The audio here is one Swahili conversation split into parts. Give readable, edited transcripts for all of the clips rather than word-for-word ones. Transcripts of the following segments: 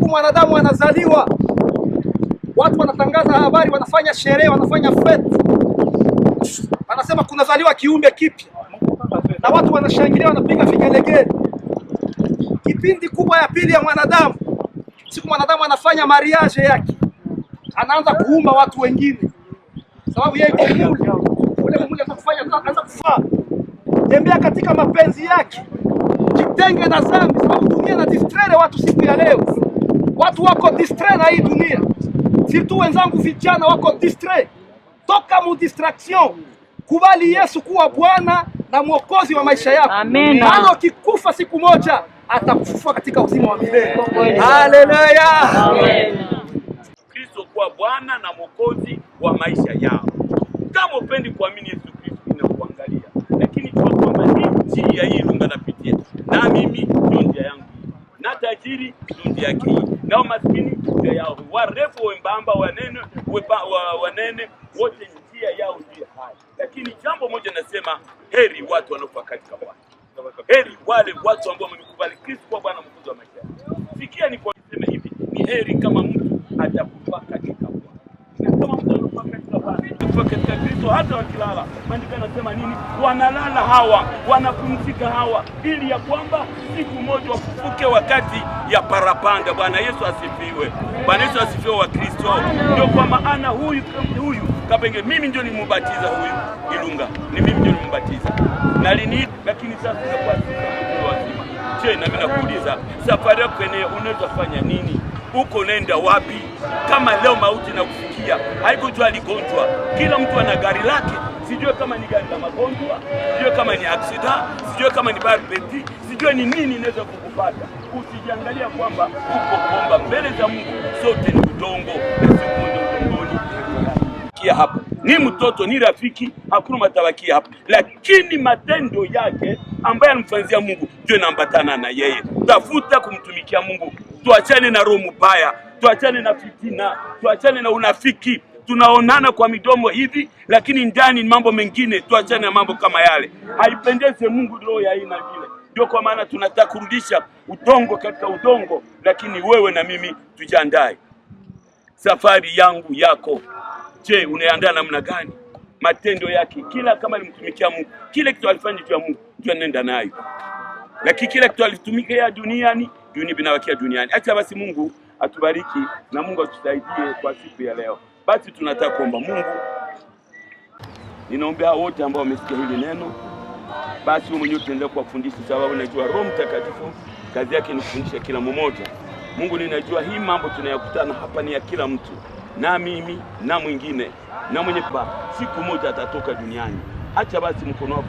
Mwanadamu anazaliwa, watu wanatangaza habari, wanafanya sherehe, wanafanya fete, wanasema kunazaliwa kiumbe kipya, na watu wanashangilia, wanapiga vigelegele. Kipindi kubwa ya pili ya mwanadamu, siku mwanadamu anafanya mariage yake, anaanza kuumba watu wengine, sababu yeye ule mmoja anafanya anaanza kufaa. Tembea katika mapenzi yake, jitenge na dhambi, sababu dunia na distraire watu siku ya leo. Watu wako distrait na hii dunia. Surtout wenzangu vijana wako distrait. Toka mu distraction. Kubali Yesu kuwa Bwana na Mwokozi wa maisha yako. Amen. Maana ukikufa siku moja atakufufua katika uzima wa milele. Haleluya. Amen. Kristo kuwa Bwana na Mwokozi wa maisha yao. Kama upendi kuamini Yesu Kristo inakuangalia. Lakini kwa kwamba hii njia hii unanapitia. na mimi ndio njia yangu, na tajiri ndio njia yake, na maskini njia yao, warefu wembamba, wanene wanene, wote njia yao ndio haya. Lakini jambo moja nasema, heri watu wanaokufa katika Bwana, heri wale watu ambao wamekubali Kristo kwa Bwana mwokozi wa maisha yao. Sikia ni kwa kusema hivi, ni heri kama mtu atakufa katika Bwana, na kama mtu anakufa katika Bwana, anakufa katika Kristo, hata wakilala, maandiko yanasema nini? Wanalala hawa, wanapumzika hawa, ili ya kwamba siku moja wafufuke wakati ya parapanda. Bwana Yesu asifiwe. Bwana Yesu asifiwe wa Kristo. Ndio kwa maana huyu Kabenge, mimi ndio nimubatiza huyu Ilunga, ni mimi ndio nimubatiza na lini, lakini sasa kwa sisi wazima. Je, na mimi nakuuliza, safari yako unaweza fanya nini? Uko nenda wapi? Kama leo mauti na kufikia, haikujua ligonjwa, kila mtu ana gari lake, sijue kama ni gari la magonjwa, sijue kama ni accident, sijue kama ni barbeti, sijue ni nini inaweza kukupata. Usijiangalia kwamba uko kuomba mbele za Mungu, sote ni udongo na siku moja udongoni. Hapa ni mtoto, ni rafiki, hakuna matabakia hapa, lakini matendo yake ambaye anamfanyia Mungu ndio inaambatana na yeye. Tafuta kumtumikia Mungu, tuachane na roho mbaya, tuachane na fitina, tuachane na unafiki. Tunaonana kwa midomo hivi, lakini ndani ni mambo mengine. Tuachane na mambo kama yale, haipendeze Mungu roho ya aina vile. Ndio kwa maana tunataka kurudisha udongo katika udongo, lakini wewe na mimi tujiandae. Safari yangu yako, je, unaandaa namna gani? Matendo yake, kila kama alimtumikia Mungu, kile kitu alifanya juu ya Mungu tunaenda nayo, lakini kile kitu alitumikia duniani, dunia binawakia duniani. Acha basi Mungu atubariki na Mungu atusaidie kwa siku ya leo. Basi tunataka kuomba Mungu. Ninaombea wote ambao wamesikia hili neno, basi wewe mwenyewe tuendelee kuwafundisha, sababu najua Roho Mtakatifu kazi yake ni kufundisha kila mmoja. Mungu, ninajua hii mambo tunayakutana hapa ni ya kila mtu, na mimi na mwingine na mwenye siku moja atatoka duniani. Acha basi mkono wako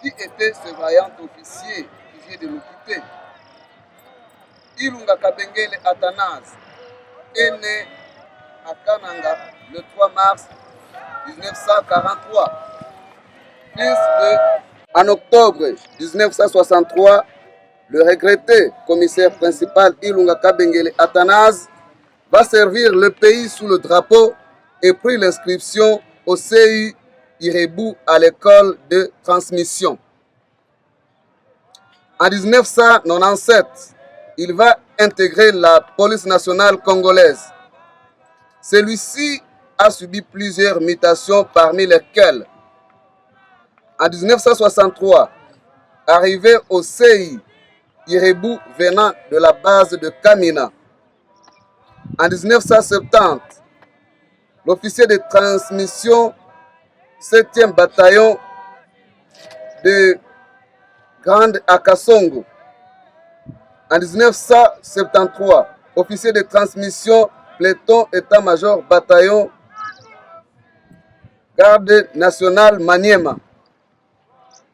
Qui était ce vaillant officier qui vient de nous quitter? Ilunga Kabengele Athanase est né à Kananga le 3 mars 1943. En octobre 1963, le regretté commissaire principal Ilunga Kabengele Athanase va servir le pays sous le drapeau et prit l'inscription au CI Irebu à l'école de transmission. En 1997, il va intégrer la police nationale congolaise. Celui-ci a subi plusieurs mutations, parmi lesquelles, en 1963, arrivé au CI Irebu venant de la base de Kamina. En 1970, l'officier de transmission 7e bataillon de Grande Akasongo. En 1973, officier de transmission peloton état-major bataillon Garde nationale Maniema.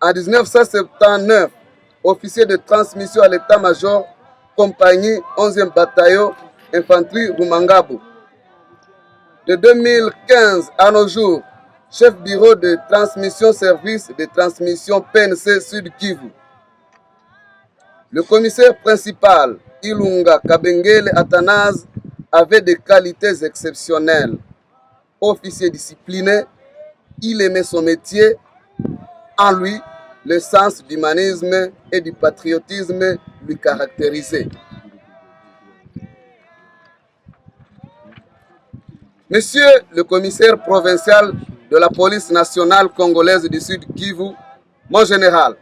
En 1979, officier de transmission à l'état-major compagnie 11e bataillon infanterie Rumangabo. De 2015 à nos jours, chef bureau de transmission service de transmission PNC Sud Kivu. Le commissaire principal, Ilunga Kabengele Athanase, avait des qualités exceptionnelles. Officier discipliné, il aimait son métier. En lui, le sens d'humanisme et du patriotisme lui caractérisait. Monsieur le commissaire provincial de la police nationale congolaise du Sud Kivu, mon général,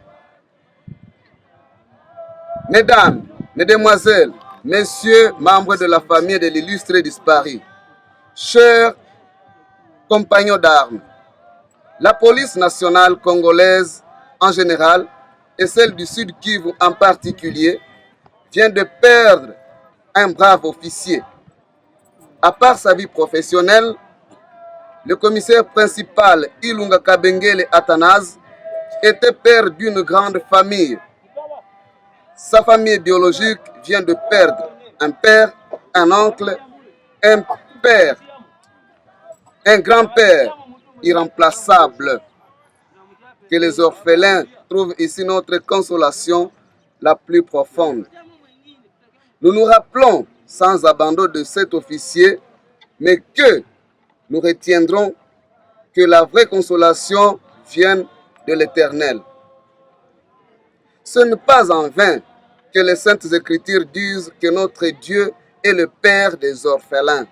mesdames, mesdemoiselles, messieurs, membres de la famille de l'illustre disparu, chers compagnons d'armes, la police nationale congolaise en général et celle du Sud Kivu en particulier, vient de perdre un brave officier. À part sa vie professionnelle, le commissaire principal Ilunga Kabengele Athanase était père d'une grande famille. Sa famille biologique vient de perdre un père, un oncle, un père, un grand-père irremplaçable. Que les orphelins trouvent ici notre consolation la plus profonde. Nous nous rappelons sans abandon de cet officier, mais que nous retiendrons que la vraie consolation vienne de l'Éternel. Ce n'est pas en vain que les Saintes Écritures disent que notre Dieu est le Père des orphelins.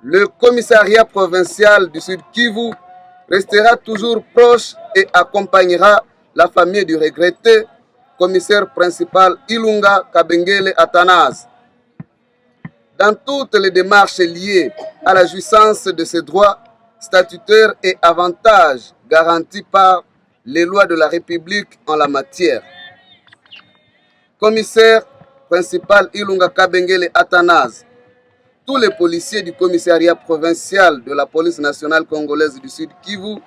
Le commissariat provincial du Sud Kivu restera toujours proche et accompagnera la famille du regretté commissaire principal Ilunga Kabengele Athanase dans toutes les démarches liées à la jouissance de ses droits statutaires et avantages garantis par les lois de la République en la matière. Commissaire principal Ilunga Kabengele Athanase, tous les policiers du commissariat provincial de la police nationale congolaise du Sud Kivu,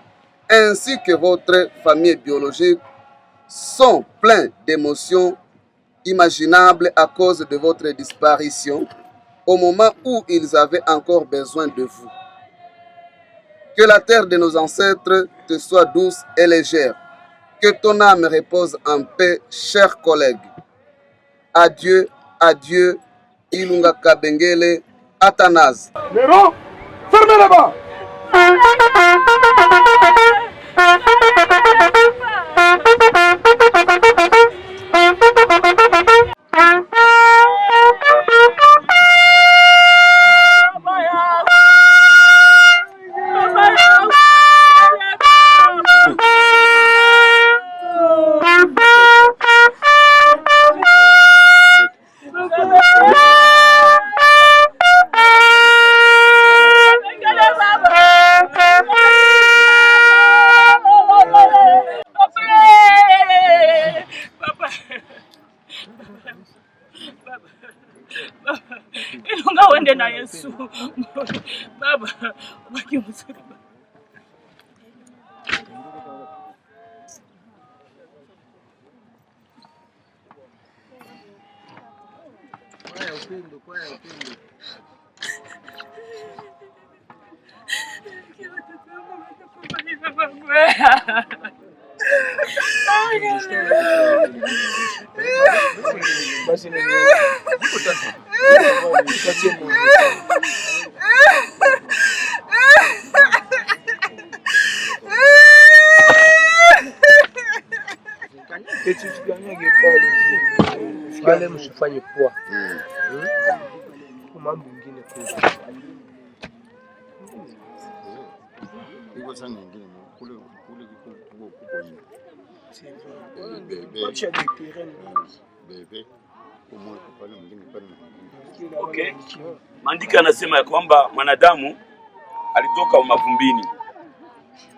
ainsi que votre famille biologique, sont pleins d'émotions imaginables à cause de votre disparition au moment où ils avaient encore besoin de vous. Que la terre de nos ancêtres te soit douce et légère. Que ton âme repose en paix, chers collègues. Adieu, adieu, Ilunga Kabengele Athanase. Néron, fermez là-bas. Ilunga wende na Yesu. Baba, baki mzuri. Wale msifanye poa. Mambo mengine iko sana nyingine kule kuko hivi. Acha dipireni. Bebe kumwe pale mwingine pale. Okay. Maandiko yanasema ya kwamba mwanadamu alitoka mavumbini.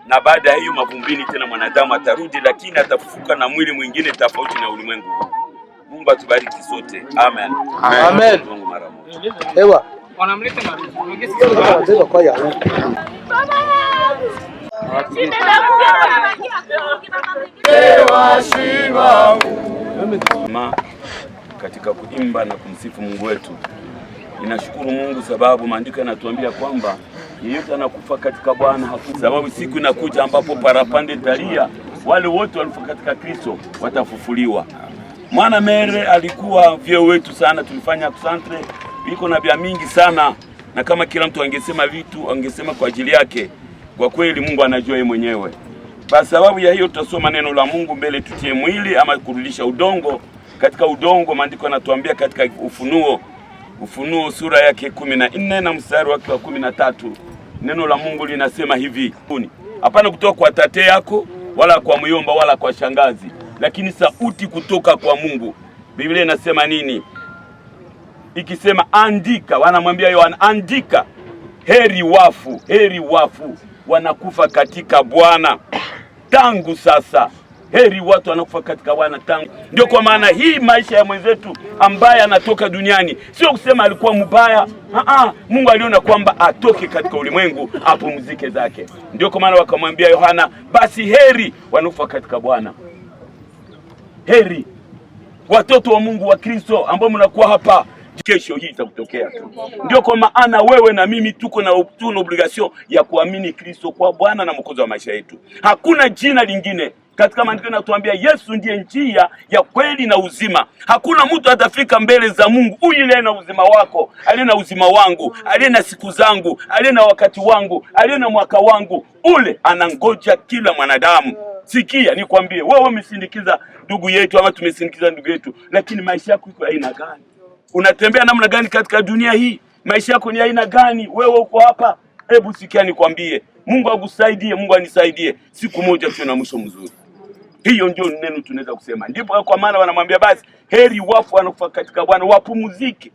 Na baada ya hiyo mavumbini tena mwanadamu atarudi, lakini atafufuka na mwili mwingine tofauti na ulimwengu. Mungu atubariki sote. Amen. Amen. Mungu mara moja. Ewa. Wanamleta na Ndio kwa ya. Katika kuimba na kumsifu Mungu wetu. Ninashukuru Mungu sababu maandiko yanatuambia kwamba yeyote anakufa katika Bwana hakufa. Sababu siku inakuja ambapo parapande talia wale wote walikufa katika Kristo watafufuliwa. Mwana Mere alikuwa vyeo wetu sana, tulifanya kusantre, iko na vya mingi sana, na kama kila mtu angesema vitu, angesema kwa ajili yake, kwa kweli Mungu anajua yeye mwenyewe. Kwa sababu ya hiyo tutasoma neno la Mungu mbele tutie mwili ama kurudisha udongo. Katika udongo maandiko yanatuambia katika Ufunuo sura yake 14 na mstari wake wa 13. Neno la Mungu linasema hivi: hapana kutoka kwa tate yako wala kwa myomba wala kwa shangazi, lakini sauti kutoka kwa Mungu. Biblia inasema nini? Ikisema andika, wanamwambia Yohana andika, heri wafu wanakufa katika Bwana tangu sasa Heri watu wanakufa katika Bwana tangu. Ndio kwa maana hii maisha ya mwenzetu ambaye anatoka duniani sio kusema alikuwa mbaya. Mungu aliona kwamba atoke katika ulimwengu apumzike zake. Ndio kwa maana wakamwambia Yohana, basi heri wanakufa katika Bwana. Heri watoto wa Mungu wa Kristo ambao mnakuwa hapa, kesho hii itakutokea tu. Ndio kwa maana wewe na mimi tuna obligation ya kuamini Kristo kwa Bwana na Mwokozi wa maisha yetu. Hakuna jina lingine. Katika maandiko yanatuambia Yesu ndiye njia ya kweli na uzima. Hakuna mtu atafika mbele za Mungu huyu aliye na uzima wako, aliye na uzima wangu, aliye na siku zangu, aliye na wakati wangu, aliye na mwaka wangu. Ule anangoja kila mwanadamu. Sikia nikwambie, wewe umesindikiza ndugu yetu ama tumesindikiza ndugu yetu, lakini maisha yako iko aina gani? Unatembea namna gani katika dunia hii? Maisha yako ni aina gani? Wewe uko hapa, hebu sikia nikwambie. Mungu akusaidie, Mungu anisaidie. Siku moja tuwe na mwisho mzuri. Hiyo ndio neno tunaweza kusema. Ndipo kwa maana wanamwambia basi heri wafu wanakufa katika Bwana wapumzike.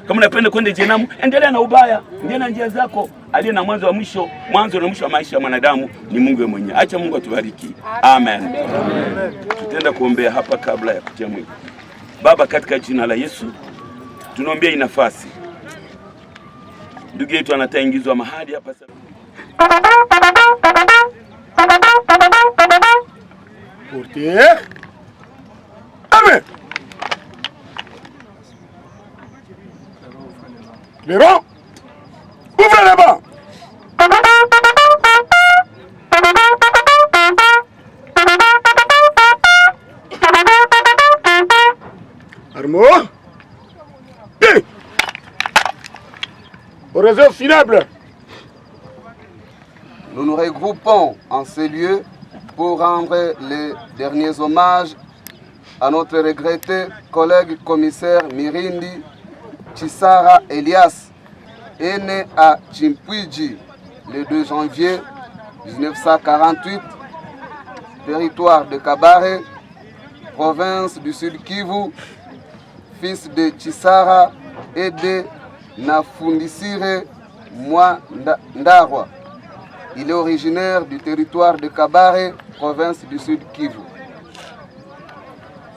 Kama unapenda kwenda jehanamu, endelea na ubaya, endelea na njia zako. Aliye na mwanzo wa mwisho, mwanzo na mwisho wa maisha ya mwanadamu ni Mungu mwenyewe. Acha Mungu atubariki. Amen. Tutaenda kuombea hapa kabla ya kutia mwili. Baba, katika jina la Yesu tunaombea hii nafasi. Ndugu yetu anataingizwa mahali hapa sasa. Portier. Amen. Léron, ouvrez les bancs. Armo. Bien. Au réseau funèbre. Nous nous regroupons en ces lieux pour rendre les derniers hommages à notre regretté collègue commissaire Mirindi Chisara Elias, est né à Chimpwiji le 2 janvier 1948, territoire de Kabare, province du Sud Kivu, fils de Chisara et de Nafundisire Mwandarwa. Il est originaire du territoire de Kabare, province du Sud Kivu.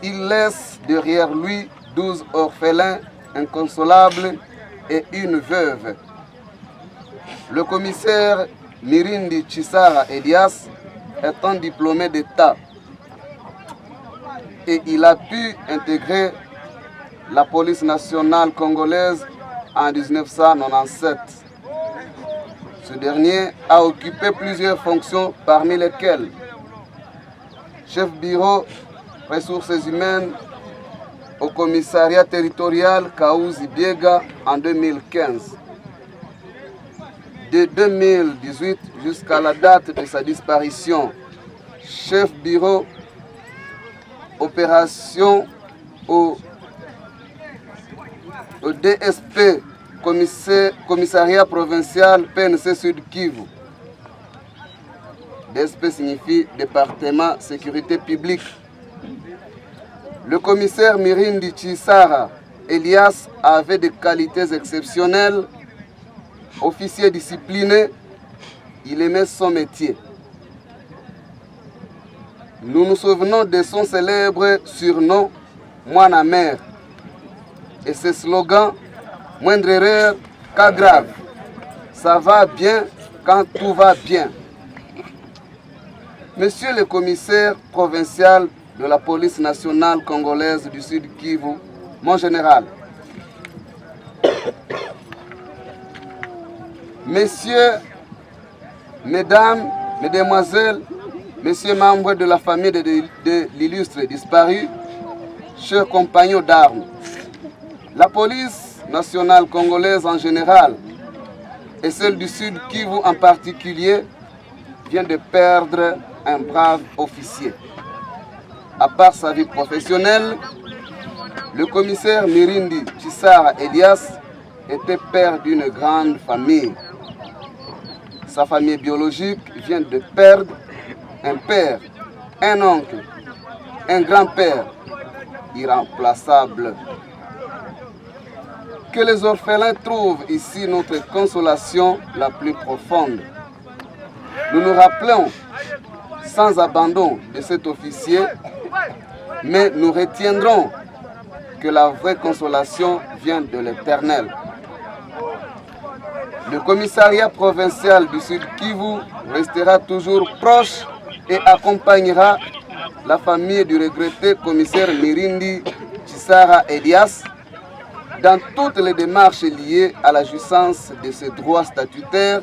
Il laisse derrière lui 12 orphelins inconsolables et une veuve. Le commissaire Mirindi Chisara Elias est un diplômé d'État et il a pu intégrer la police nationale congolaise en 1997. Ce dernier a occupé plusieurs fonctions, parmi lesquelles chef bureau ressources humaines au commissariat territorial Kaouzi Biega en 2015. De 2018 jusqu'à la date de sa disparition, chef bureau opération au DSP, commissariat provincial PNC Sud Kivu. DSP signifie département sécurité publique. Le commissaire Mirindi Chisara Elias avait des qualités exceptionnelles. Officier discipliné, il aimait son métier. Nous nous souvenons de son célèbre surnom Moine Mère et ses slogans moindre erreur qu'à grave. Ça va bien quand tout va bien. Monsieur le commissaire provincial de la police nationale congolaise du Sud Kivu, mon général, messieurs, mesdames, mesdemoiselles, messieurs membres de la famille de l'illustre disparu, chers compagnons d'armes, la police nationale congolaise en général et celle du Sud Kivu en particulier vient de perdre un brave officier. À part sa vie professionnelle, le commissaire Mirindi Chisara Elias était père d'une grande famille. Sa famille biologique vient de perdre un père, un oncle, un grand-père irremplaçable. Que les orphelins trouvent ici notre consolation la plus profonde. Nous nous rappelons sans abandon de cet officier, mais nous retiendrons que la vraie consolation vient de l'Éternel. Le commissariat provincial du Sud Kivu restera toujours proche et accompagnera la famille du regretté commissaire Mirindi Chisara Elias dans toutes les démarches liées à la jouissance de ses droits statutaires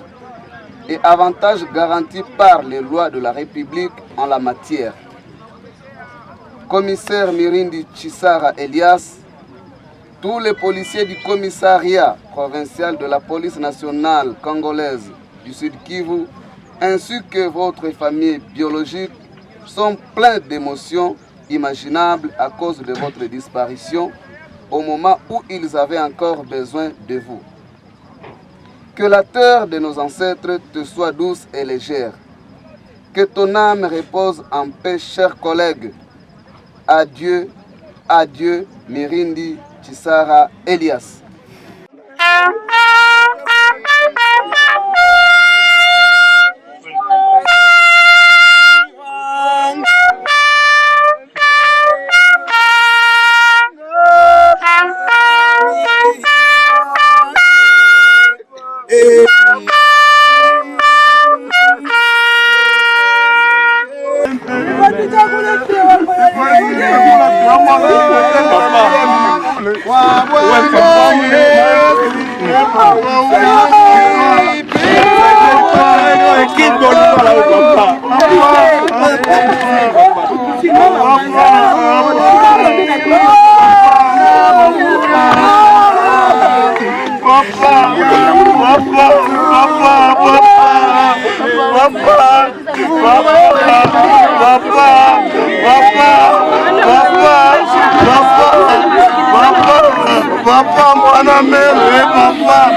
et avantages garantis par les lois de la République en la matière. Commissaire Mirindi Chisara Elias, tous les policiers du commissariat provincial de la police nationale congolaise du Sud Kivu, ainsi que votre famille biologique, sont pleins d'émotions imaginables à cause de votre disparition au moment où ils avaient encore besoin de vous. Que la terre de nos ancêtres te soit douce et légère. Que ton âme repose en paix, chers collègues. Adieu, adieu, Mirindi Chisara Elias. Papa, mwana mele, papa,